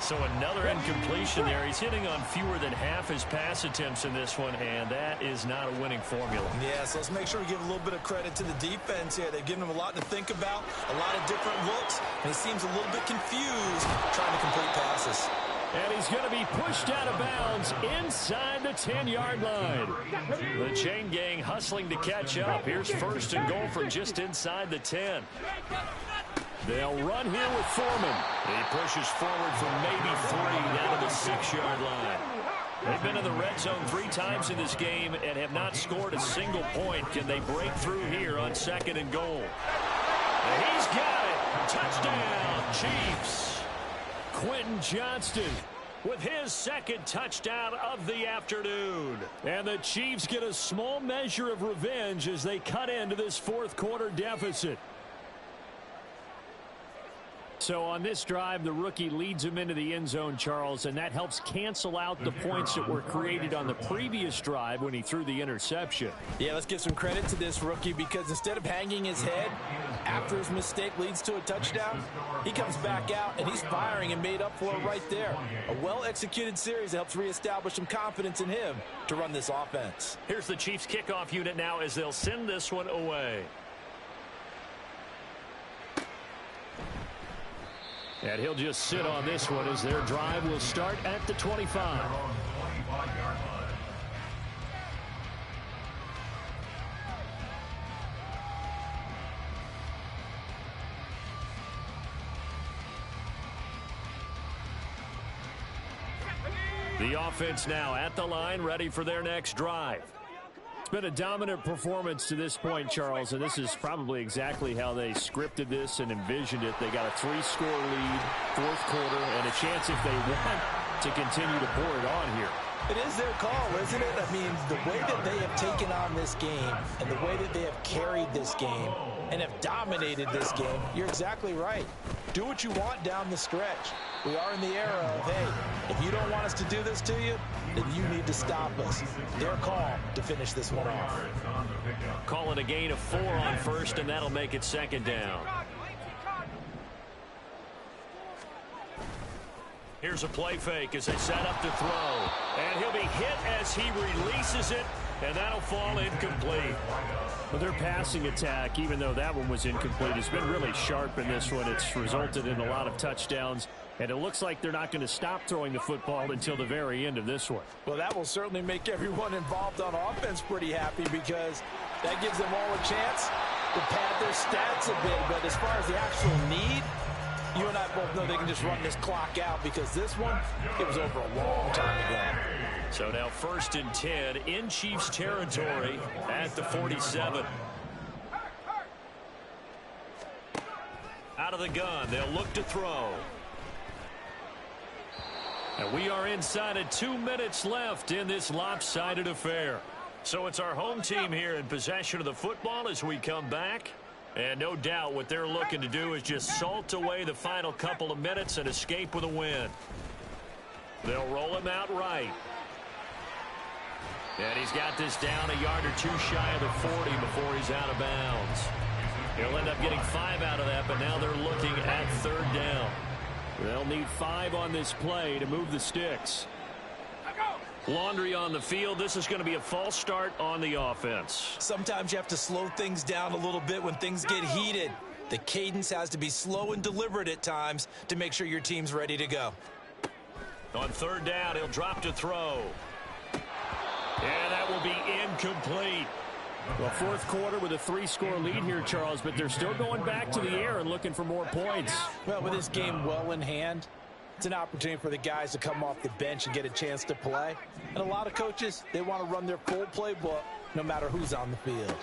So another incompletion there. He's hitting on fewer than half his pass attempts in this one, and that is not a winning formula. Yeah, so let's make sure we give a little bit of credit to the defense here. They've given him a lot to think about, a lot of different looks, and he seems a little bit confused trying to complete passes. And he's going to be pushed out of bounds inside the 10-yard line. The chain gang hustling to catch up. Here's first and goal from just inside the 10. They'll run here with Foreman. He pushes forward for maybe 3 down to the 6-yard line. They've been in the red zone 3 times in this game and have not scored a single point. Can they break through here on second and goal? And he's got it. Touchdown, Chiefs. Quentin Johnston with his second touchdown of the afternoon. And the Chiefs get a small measure of revenge as they cut into this fourth quarter deficit. So on this drive, the rookie leads him into the end zone, Charles, and that helps cancel out the points that were created on the previous drive when he threw the interception. Yeah, let's give some credit to this rookie because instead of hanging his head after his mistake leads to a touchdown, he comes back out and he's firing and made up for it right there. A well-executed series helps reestablish some confidence in him to run this offense. Here's the Chiefs kickoff unit now as they'll send this one away. And he'll just sit on this one as their drive will start at the 25. The offense now at the line, ready for their next drive. It's been a dominant performance to this point, Charles, and this is probably exactly how they scripted this and envisioned it. They got a 3-score lead, fourth quarter, and a chance if they want to continue to pour it on here. It is their call, isn't it? I mean, the way that they have taken on this game and the way that they have carried this game and have dominated this game, you're exactly right. Do what you want down the stretch. We are in the era of, hey, if you don't want us to do this to you, then you need to stop us. Their call to finish this one off. Call it a gain of 4 on first, and that'll make it second down. Here's a play fake as they set up to throw. And he'll be hit as he releases it, and that'll fall incomplete. But their passing attack, even though that one was incomplete, has been really sharp in this one. It's resulted in a lot of touchdowns, and it looks like they're not going to stop throwing the football until the very end of this one. Well, that will certainly make everyone involved on offense pretty happy because that gives them all a chance to pad their stats a bit. But as far as the actual need, you and I both know they can just run this clock out because this one, it was over a long time ago. So now first and 10 in Chiefs territory at the 47. Out of the gun, they'll look to throw. And we are inside of 2 minutes left in this lopsided affair. So it's our home team here in possession of the football as we come back. And no doubt what they're looking to do is just salt away the final couple of minutes and escape with a win. They'll roll him out right. And he's got this down a yard or 2 shy of the 40 before he's out of bounds. He'll end up getting 5 out of that, but now they're looking at third down. They'll need 5 on this play to move the sticks. Laundry on the field. This is going to be a false start on the offense. Sometimes you have to slow things down a little bit when things get heated. The cadence has to be slow and deliberate at times to make sure your team's ready to go. On third down, he'll drop to throw. And that will be incomplete. Well, fourth quarter with a 3-score lead here, Charles, but they're still going back to the air and looking for more points. Well, with this game well in hand, it's an opportunity for the guys to come off the bench and get a chance to play. And a lot of coaches, they want to run their full playbook no matter who's on the field.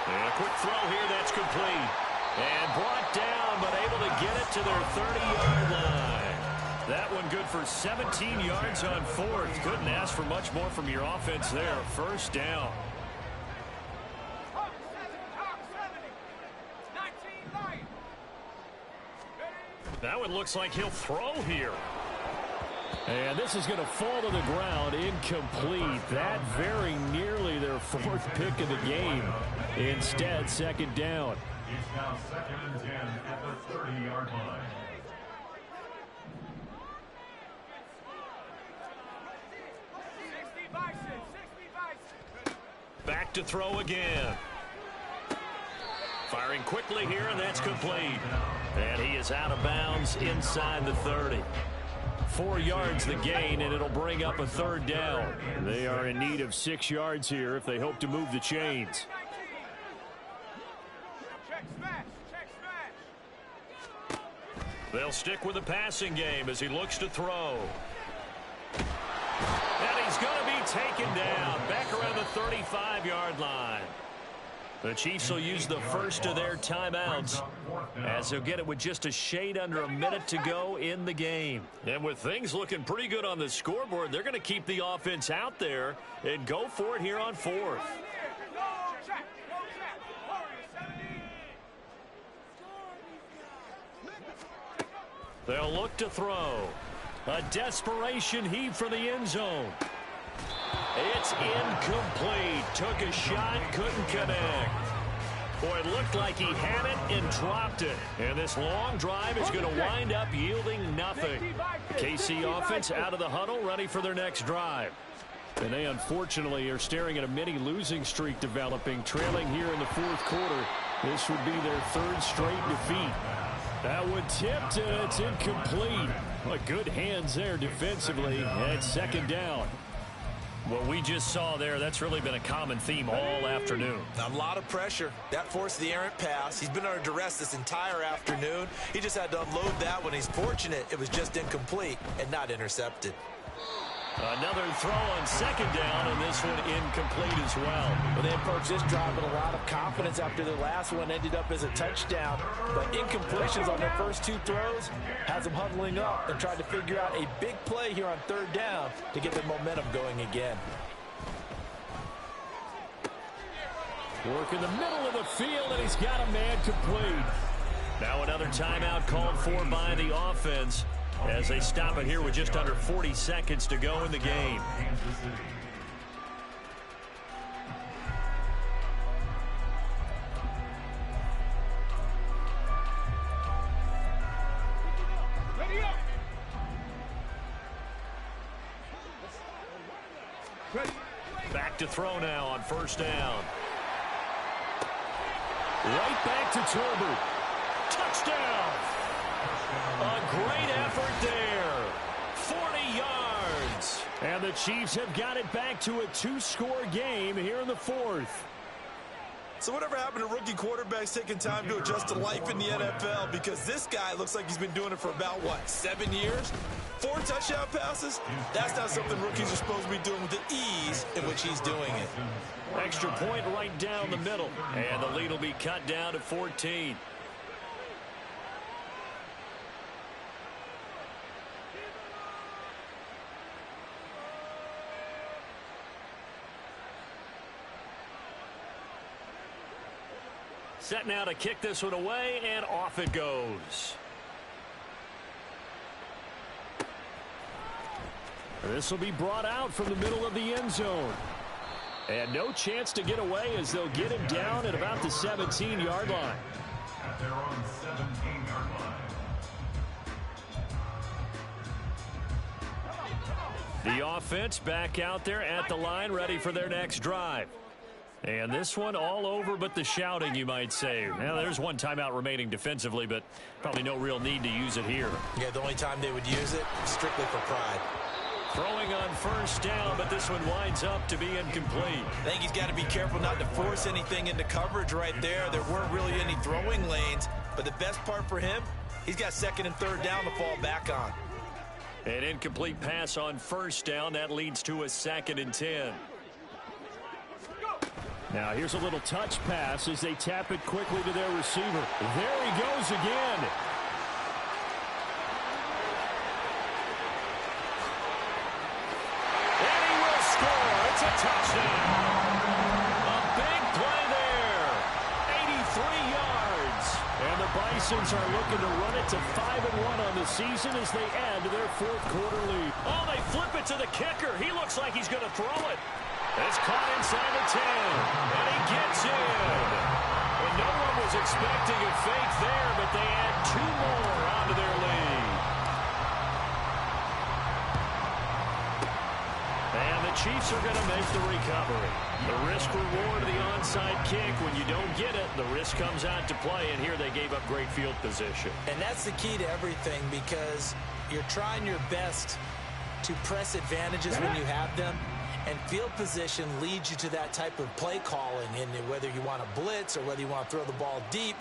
And a quick throw here, that's complete. And brought down, but able to get it to their 30-yard line. That one good for 17 yards on fourth. Couldn't ask for much more from your offense there. First down. That one looks like he'll throw here. And this is going to fall to the ground, incomplete. That very nearly their fourth pick of the game. Instead, second down. It's now 2nd and 10 at the 30-yard line. Back to throw again. Firing quickly here, and that's complete. And he is out of bounds inside the 30. 4 yards the gain, and it'll bring up a third down. They are in need of 6 yards here if they hope to move the chains. They'll stick with the passing game as he looks to throw. And he's going to be taken down back around the 35-yard line. The Chiefs will use the first of their timeouts as they'll get it with just a shade under a minute to go in the game. And with things looking pretty good on the scoreboard, they're going to keep the offense out there and go for it here on fourth. They'll look to throw. A desperation heave for the end zone. It's incomplete. Took a shot, couldn't connect. Boy, it looked like he had it and dropped it. And this long drive is going to wind up yielding nothing. The KC offense out of the huddle, ready for their next drive. And they unfortunately are staring at a mini losing streak developing, trailing here in the fourth quarter. This would be their third straight defeat. That one tipped, and it's incomplete. But good hands there defensively, and it's second down. What we just saw there, that's really been a common theme all afternoon. A lot of pressure. That forced the errant pass. He's been under duress this entire afternoon. He just had to unload that one. He's fortunate it was just incomplete and not intercepted. Another throw on second down, and this one incomplete as well. Well, they approached this drive with a lot of confidence after the last one ended up as a touchdown. But incompletions on their first 2 throws has them huddling up and trying to figure out a big play here on third down to get their momentum going again. Work in the middle of the field, and he's got a man complete. Now another timeout called for by the offense as they stop it here with just under 40 seconds to go in the game. Back to throw now on first down. Right back to Tolbert. Touchdown! A great effort there. 40 yards. And the Chiefs have got it back to a 2-score game here in the fourth. So whatever happened to rookie quarterbacks taking time to adjust to life in the NFL? Because this guy looks like he's been doing it for about, 7 years? 4 touchdown passes? That's not something rookies are supposed to be doing with the ease in which he's doing it. Extra point right down the middle. And the lead will be cut down to 14. Set now to kick this one away, and off it goes. This will be brought out from the middle of the end zone. And no chance to get away as they'll get him down at about the 17-yard line. At their own 17-yard line. The offense back out there at the line, ready for their next drive. And this one all over but the shouting, you might say. Now, there's one timeout remaining defensively, but probably no real need to use it here. Yeah, the only time they would use it, strictly for pride. Throwing on first down, but this one winds up to be incomplete. I think he's got to be careful not to force anything into coverage right there. There weren't really any throwing lanes, but the best part for him, he's got second and third down to fall back on. An incomplete pass on first down. That leads to a 2nd and 10. Now here's a little touch pass as they tap it quickly to their receiver. There he goes again. And he will score. It's a touchdown. A big play there. 83 yards. And the Bisons are looking to run it to 5-1 on the season as they add to their 4th quarter lead. Oh, they flip it to the kicker. He looks like he's going to throw it. It's caught inside the 10, and he gets in. And no one was expecting a fake there, but they add 2 more onto their lead. And the Chiefs are going to make the recovery. The risk-reward of the onside kick. When you don't get it, the risk comes out to play, and here they gave up great field position. And that's the key to everything, because you're trying your best to press advantages when you have them. And field position leads you to that type of play calling, and whether you want to blitz or whether you want to throw the ball deep,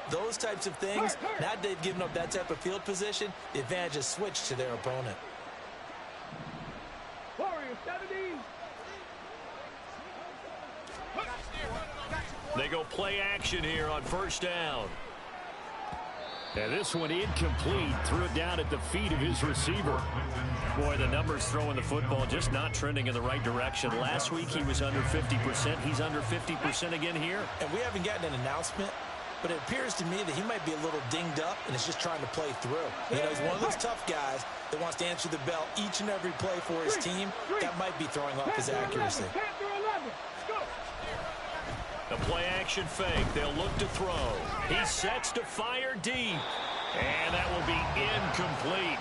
those types of things, now that they've given up that type of field position, the advantage is switched to their opponent. Warriors 17. They go play action here on first down. And this one incomplete. Threw it down at the feet of his receiver. Boy, the numbers throwing the football just not trending in the right direction. Last week he was under 50%. He's under 50% again here. And we haven't gotten an announcement, but it appears to me that he might be a little dinged up and is just trying to play through. You know, he's one of those tough guys that wants to answer the bell each and every play for his team. That might be throwing off his accuracy. The play-action fake. They'll look to throw. He sets to fire deep. And that will be incomplete.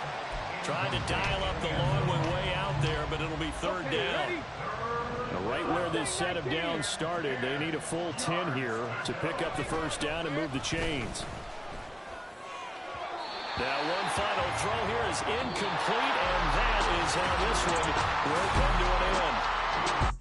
Trying to dial up the long one way out there, but it'll be third down. Now, right where this set of downs started, they need a full 10 here to pick up the first down and move the chains. Now one final throw here is incomplete, and that is how this one will come to an end.